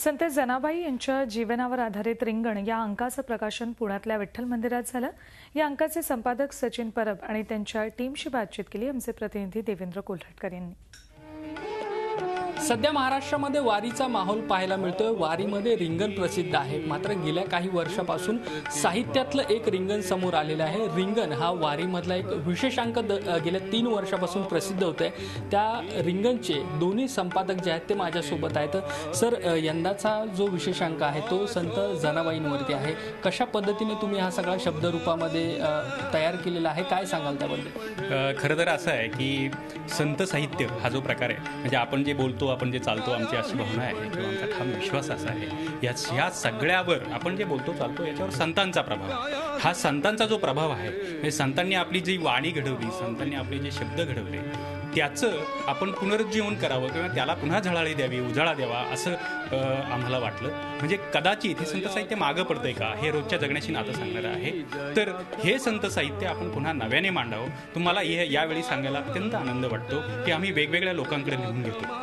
संत जनाबाई यांच्या जीवनावर आधारित रिंगण या अंकाचं प्रकाशन पुण्यातल्या विठ्ठल मंदिरात झालं। या अंकाचे संपादक सचिन परब आणि त्यांच्या टीमशी बातचीत केली आमचे प्रतिनिधी देवेंद्र कोल्हटकर यांनी। सध्या महाराष्ट्रामध्ये वारीचा माहोल पाहायला मिळतोय। वारीमध्ये रिंगण प्रसिद्ध आहे, मात्र गेल्या काही वर्षापासून साहित्यातलं एक रिंगण समोर आलेलं आहे। रिंगण हा वारीमधला एक विशेषांक गेल्या 3 वर्षापासून प्रसिद्ध होतोय। त्या रिंगणचे दोन्ही संपादक जे आहेत ते माझ्यासोबत आहेत। सर, यंदाचा जो विशेषांक आहे तो संत जनाबाईंवरती आहे। कशा पद्धतीने तुम्ही हा सगळा शब्दरूपामध्ये तयार केलेला आहे, काय सांगाल त्याबद्दल? खरं तर असं आहे की संत साहित्य हा जो प्रकार आहे, म्हणजे आपण जे बोलतो, आपण जे चालतो, आमची अशी भावना आहे किंवा आमचा ठाम विश्वास असा आहे, ह्या सगळ्यावर आपण जे बोलतो चालतो याच्यावर संतांचा प्रभाव, हा संतांचा जो प्रभाव आहे, म्हणजे संतांनी आपली जी वाणी घडवली, संतांनी आपले जे शब्द घडवले, त्याचं आपण पुनरुज्जीवन करावं किंवा त्याला पुन्हा झळाळी द्यावी, उजाळा द्यावा असं आम्हाला वाटलं। म्हणजे कदाचित हे संत साहित्य मागं पडतंय का, हे रोजच्या जगण्याशी नातं सांगणारं आहे, तर हे संत साहित्य आपण पुन्हा नव्याने मांडावं। तुम्हाला हे यावेळी सांगायला अत्यंत आनंद वाटतो की आम्ही वेगवेगळ्या लोकांकडे लिहून घेतो।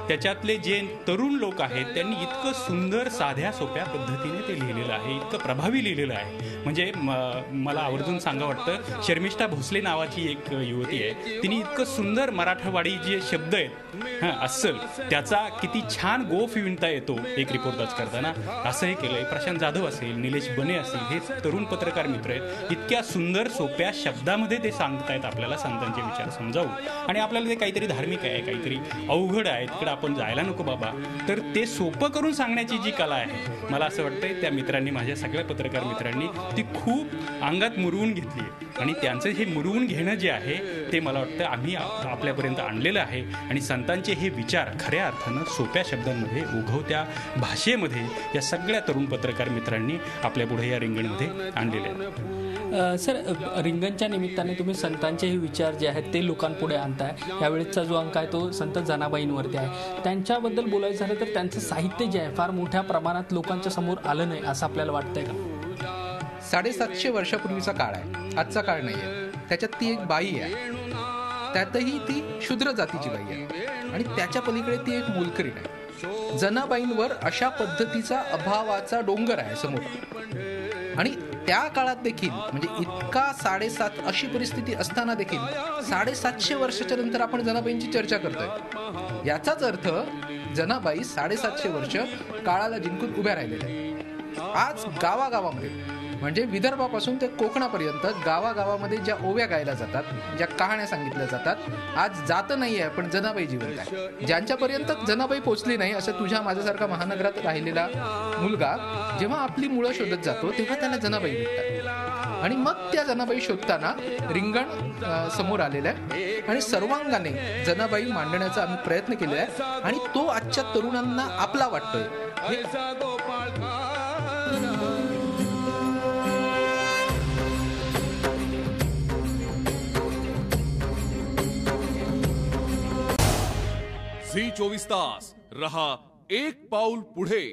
त्याच्यातले जे तरुण लोक आहेत त्यांनी इतकं सुंदर साध्या सोप्या पद्धतीने ते लिहिलेलं आहे, इतकं प्रभावी लिहिलेलं आहे। म्हणजे मला आवर्जून सांगा वाटतं, शर्मिष्ठा भोसले नावाची एक युवती आहे, तिने इतकं सुंदर मराठवाडी जे शब्द आहेत अस्सल, त्याचा किती छान गोफ विणता येतो एक रिपोर्टाज करताना, असं हे केलंय। प्रशांत जाधव असेल, निलेश बने असेल, हे तरुण पत्रकार मित्र आहेत, इतक्या सुंदर सोप्या शब्दामध्ये ते सांगतायत आपल्याला संतांचे विचार समजावून। आणि आपल्याला ते काहीतरी धार्मिक आहे, काहीतरी अवघड आहे, तिकडे आपण जायला नको बाबा, तर ते सोपं करून सांगण्याची जी कला आहे, मला असं वाटतंय त्या मित्रांनी, माझ्या सगळ्या पत्रकार मित्रांनी ती खूप अंगात मुरवून घेतली आहे। आणि त्यांचं हे मुरवून घेणं जे आहे ते मला वाटतं आम्ही आपल्यापर्यंत आणलेलं आहे। आणि संतांचे हे विचार खऱ्या अर्थानं सोप्या शब्दांमध्ये, उगवत्या भाषेमध्ये या सगळ्या तरुण पत्रकार मित्रांनी आपल्यापुढे या रिंगणमध्ये आणलेले आहेत। सर, रिंगणच्या निमित्ताने तुम्ही संतांचे हे विचार जे आहेत ते लोकांपुढे आणताय। यावेळेसचा जो अंक आहे तो संत जनाबाईंवरती आहे। त्यांच्याबद्दल बोलायचं झालं तर त्यांचं साहित्य जे आहे फार मोठ्या प्रमाणात लोकांच्या समोर आलं नाही असं आपल्याला वाटतंय का? 750 वर्षापूर्वीचा काळ आहे, आजचा काळ नाही आहे। त्याच्यात ती एक बाई आहे, त्यातही ती शूद्र जातीची बाई आहे, आणि त्याच्या पलीकडे ती एक मोलकरीण आहे। जनाबाईंवर अशा पद्धतीचा अभावाचा डोंगर आहे समोर। आणि त्या काळात देखील, म्हणजे इतका 7.5 अशी परिस्थिती असताना देखील 750 वर्षाच्या नंतर आपण जनाबाईंची चर्चा करतोय। याचाच अर्थ जनाबाई 750 वर्ष काळाला जिंकून उभ्या राहिलेल्या आहेत। आज गावागावामध्ये, म्हणजे विदर्भापासून ते कोकणापर्यंत गावागावामध्ये ज्या ओव्या गायला जातात, ज्या कहाण्या सांगितल्या जातात, आज जात नाही आहे पण जनाबाई जिवंत आहे। ज्यांच्यापर्यंत जनाबाई पोचली नाही, असं तुझ्या माझ्यासारखा महानगरात राहिलेला मुलगा जेव्हा आपली मुळं शोधत जातो तेव्हा त्याला जनाबाई भेटतात। आणि मग त्या जनाबाई शोधताना रिंगण समोर आलेलं आहे, आणि सर्वांगाने जनाबाई मांडण्याचा आम्ही प्रयत्न केलेला आहे, आणि तो आजच्या तरुणांना आपला वाटतोय। झी 24 तास रहा एक पाऊल पुढे।